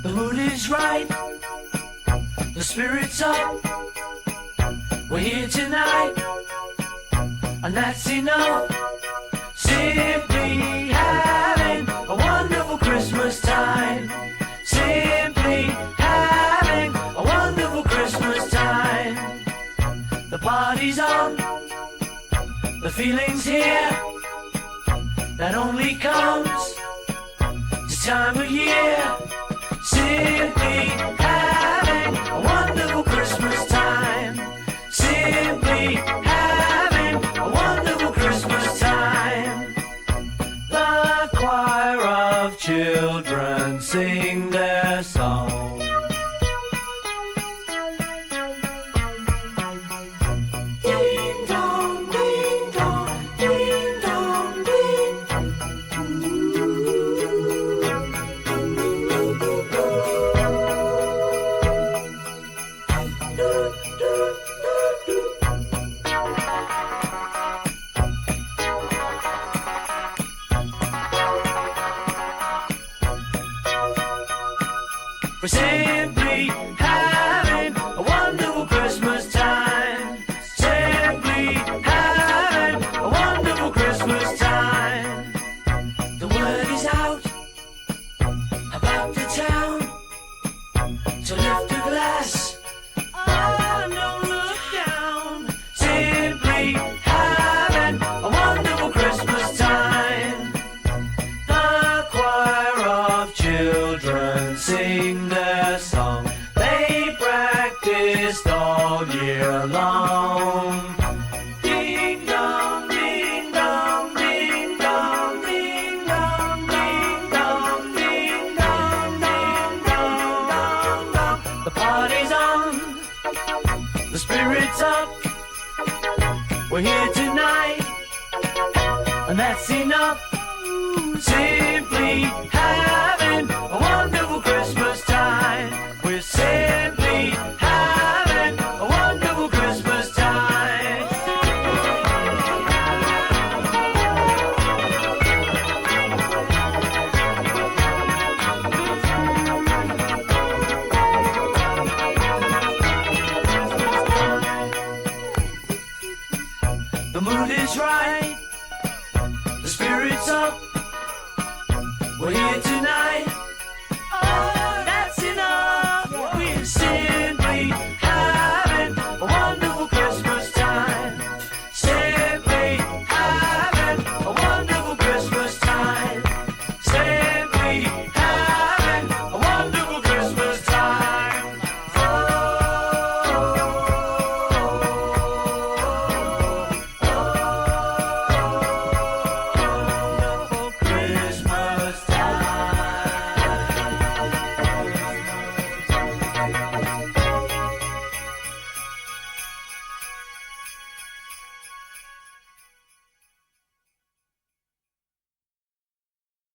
The mood is right, the spirit's up. We're here tonight, and that's enough. Simply having a wonderful Christmas time. Simply having a wonderful Christmas time. The party's on, the feeling's here. That only comes this time of year. Simply having a wonderful Christmas time. Simply having a wonderful Christmas time. The choir of children sing their song. Ding dong, ding dong, ding dong, ding. We're simply having a wonderful Christmas time. Simply having a wonderful Christmas time. The word is out about the town to lift a glass. Oh, don't look down. Simply having a wonderful Christmas time. The choir of children sing their song. They practiced all year long. Ding dong, ding dong, ding dong, ding dong, ding dong, ding dong, ding dong, dong, dong. The party's on, the spirit's up. We're here tonight, and that's enough. Simply having a wonderful Christmas time. We're simply having a wonderful Christmas time. The mood is right, the spirit's up. We're here tonight,